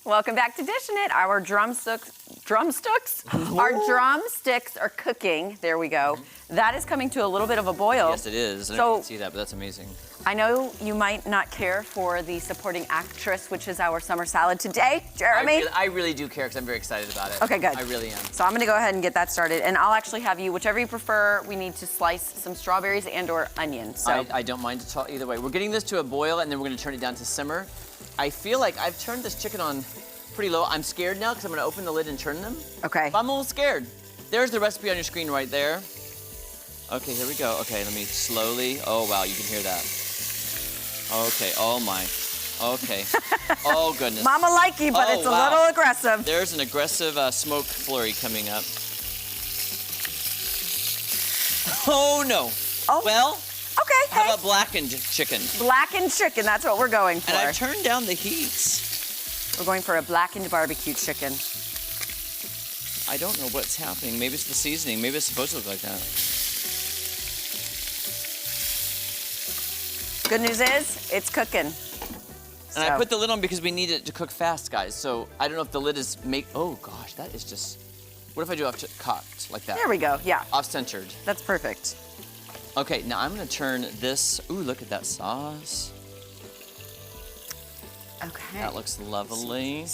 Welcome back to Dishin' It. Our drumsticks are cooking. There we go. That is coming to a little bit of a boil. Yes, it is. I didn't see that, but that's amazing. I know you might not care for the supporting actress, which is our summer salad today, Jeremy. I really do care because I'm very excited about it. Okay, good. I really am. So I'm gonna go ahead and get that started, and I'll actually have you, whichever you prefer, we need to slice some strawberries and/or onions. So I don't mind at all either way. We're getting this to a boil, and then we're gonna turn it down to simmer. I feel like I've turned this chicken on pretty low. I'm scared now because I'm gonna open the lid and turn them. Okay. But I'm a little scared. There's the recipe on your screen right there. Okay, here we go. Okay, let me slowly. Oh, wow, you can hear that. Okay, oh my. Okay. Oh, goodness. Mama like you, but it's a little aggressive. There's an aggressive smoke flurry coming up. Oh, no. Oh. Well, okay, how about blackened chicken? Blackened chicken, that's what we're going for. And I've turned down the heat. We're going for a blackened barbecue chicken. I don't know what's happening. Maybe it's the seasoning. Maybe it's supposed to look like that. Good news is, it's cooking. And I put the lid on because we need it to cook fast, guys. So I don't know if the lid is oh gosh, that is just, what if I do off cocked like that? There we go, yeah. Off-centered. That's perfect. Okay, now I'm gonna turn this, ooh, look at that sauce. Okay. That looks lovely.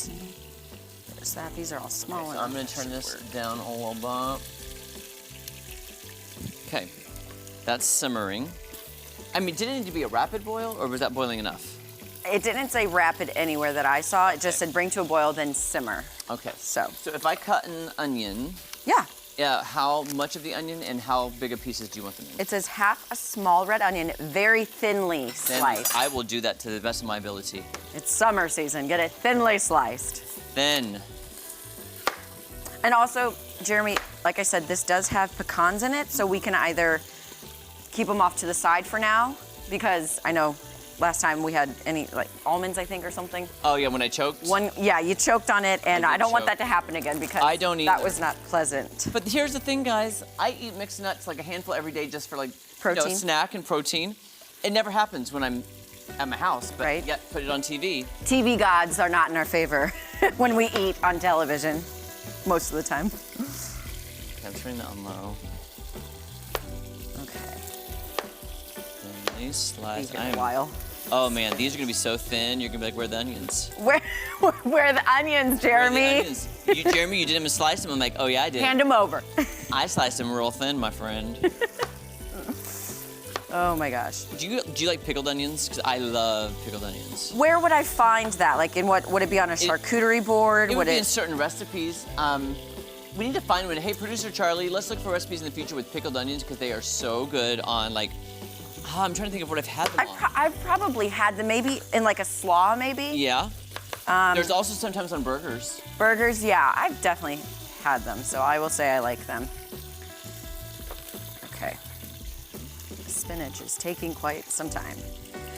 There's that, these are all small Okay, ones. so I'm gonna turn this down a little bit. Okay, that's simmering. I mean, did it need to be a rapid boil, or was that boiling enough? It didn't say rapid anywhere that I saw. It just said bring to a boil, then simmer. Okay. So if I cut an onion. Yeah. How much of the onion and how big of pieces do you want them in? It says half a small red onion, very thinly sliced. I will do that to the best of my ability. It's summer season. Get it thinly sliced. Thin. And also, Jeremy, like I said, this does have pecans in it, so we can either keep them off to the side for now, because I know last time we had almonds, I think, or something. Oh yeah, when I choked? Yeah, you choked on it, and I don't want that to happen again because I don't either. That was not pleasant. But here's the thing, guys. I eat mixed nuts like a handful every day just for protein. Snack and protein. It never happens when I'm at my house, but yet put it on TV. TV gods are not in our favor when we eat on television, most of the time. Okay, I'm turning that on low. Okay. Thinly sliced. Take a while. Oh man, these are gonna be so thin. You're gonna be like, where are the onions? Where are the onions, Jeremy? Where are the onions? Jeremy, you didn't even slice them. I'm like, oh yeah, I did. Hand them over. I sliced them real thin, my friend. Oh my gosh. Do you like pickled onions? Because I love pickled onions. Where would I find that? Like in what, would it be on a charcuterie board? It would be in certain recipes. We need to find one. Hey, producer Charlie, let's look for recipes in the future with pickled onions because they are so good on I'm trying to think of what I've had them on. I've probably had them maybe in like a slaw, maybe. Yeah. There's also sometimes on burgers. Burgers, yeah, I've definitely had them, so I will say I like them. Okay. The spinach is taking quite some time.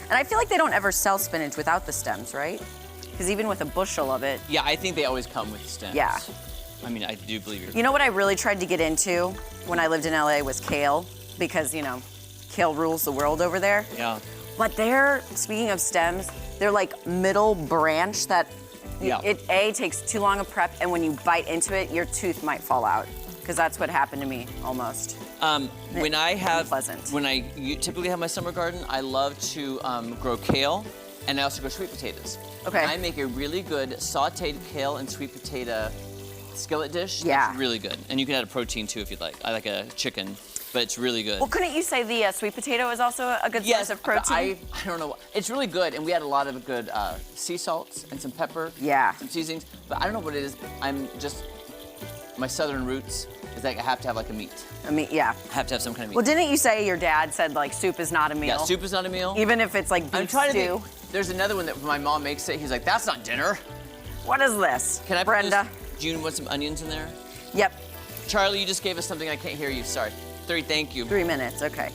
And I feel like they don't ever sell spinach without the stems, right? Because even with a bushel of it. Yeah, I think they always come with stems. Yeah. I mean, I do believe you're. You know what I really tried to get into when I lived in LA was kale, because, kale rules the world over there. Yeah. But speaking of stems, they're like middle branch that it takes too long a prep, and when you bite into it, your tooth might fall out. Because that's what happened to me almost. When I typically have my summer garden, I love to grow kale, and I also grow sweet potatoes. Okay. I make a really good sauteed kale and sweet potato skillet dish. Yeah. It's really good. And you can add a protein too if you'd like. I like a chicken, but it's really good. Well, couldn't you say the sweet potato is also a good source of protein? I don't know. It's really good, and we had a lot of good sea salts and some pepper. Yeah. Some seasonings, but I don't know what it is. My southern roots is like I have to have like a meat. A meat, yeah. I have to have some kind of meat. Well, didn't you say your dad said soup is not a meal? Yeah, soup is not a meal. Even if it's like beef stew. There's another one that when my mom makes it, he's like, that's not dinner. What is this? Can I Brenda? Do you want some onions in there? Yep. Charlie, you just gave us something I can't hear you. Sorry. 3, thank you. 3 minutes, okay.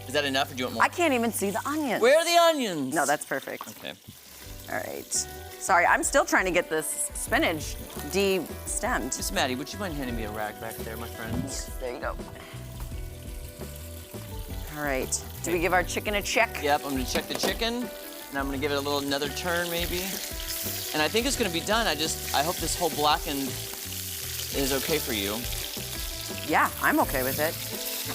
Is that enough or do you want more? I can't even see the onions. Where are the onions? No, that's perfect. Okay. All right. Sorry, I'm still trying to get this spinach de-stemmed. Miss Maddie, would you mind handing me a rag back there, my friends? There you go. All right. Do we give our chicken a check? Yep, I'm gonna check the chicken, and I'm gonna give it another turn maybe. And I think it's gonna be done. I hope this whole blackened is okay for you. Yeah, I'm okay with it.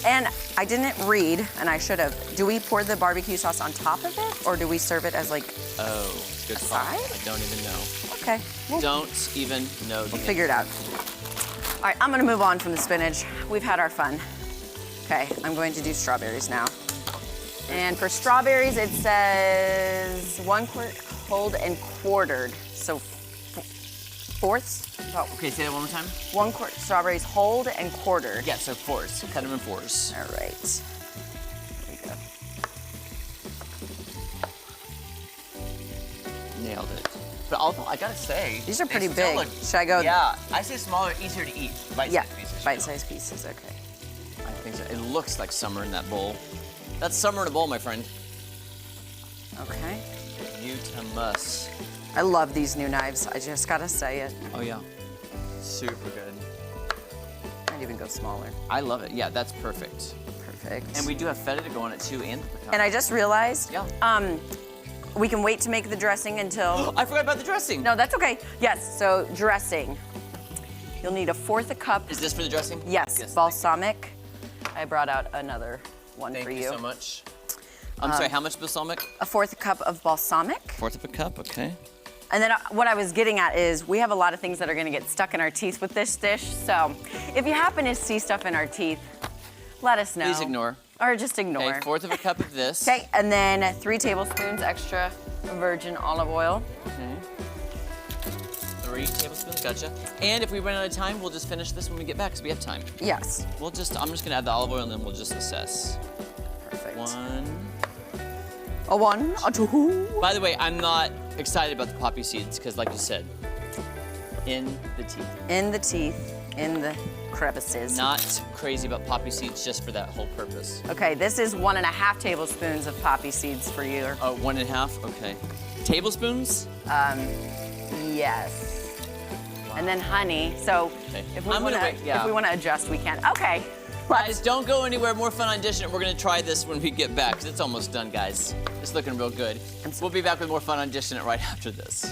And I didn't read, and I should have. Do we pour the barbecue sauce on top of it, or do we serve it as like Oh, good call. side? I don't even know. Okay, Don't even know. we'll figure it out. All right, I'm gonna move on from the spinach. We've had our fun. Okay, I'm going to do strawberries now. And for strawberries, it says 1 quart cold and quartered. So fourths? Oh, Okay, say that one more time. 1 quart strawberries whole and quartered. Yeah, so fours. Cut them in fours. All right. Here we go. Nailed it. But although I gotta say, These are they pretty still big. look- Should I go? Yeah, I say smaller, easier to eat. Yeah, Bite-sized pieces. bite-sized pieces, okay. I think so. It looks like summer in that bowl. That's summer in a bowl, my friend. Okay. Utamus. I love these new knives. I just gotta say it. Oh yeah. Super good. I'd even go smaller. I love it. Yeah, that's perfect. Perfect. And we do have feta to go on it too, and the pecan. And I just realized, Yeah. we can wait to make the dressing until. I forgot about the dressing. No, that's okay. Yes. So dressing. You'll need 1/4 cup. Is this for the dressing? Yes. Balsamic. I brought out another one Thank for you you. so much. I'm sorry, how much balsamic? 1/4 cup of balsamic. 1/4 of a cup, okay. And then what I was getting at is we have a lot of things that are gonna get stuck in our teeth with this dish. So if you happen to see stuff in our teeth, let us know. Please ignore. Or just ignore. Okay, 1/4 of a cup of this. Okay, and then 3 tablespoons extra virgin olive oil. 3 tablespoons, gotcha. And if we run out of time, we'll just finish this when we get back, because we have time. Yes. I'm just gonna add the olive oil and then we'll just assess. Perfect. 1. A 1, a 2. By the way, I'm not excited about the poppy seeds, because like you said, in the teeth. In the teeth, in the crevices. Not crazy about poppy seeds just for that whole purpose. Okay, this is 1.5 tablespoons of poppy seeds for you. Oh, 1.5, okay. Tablespoons? Yes. And then honey. So Okay. if we I'm gonna want wait, yeah. to adjust, we can. Okay. Guys, don't go anywhere. More fun on Dishin. We're gonna try this when we get back, because it's almost done, guys. It's looking real good. We'll be back with more fun on Dishin right after this.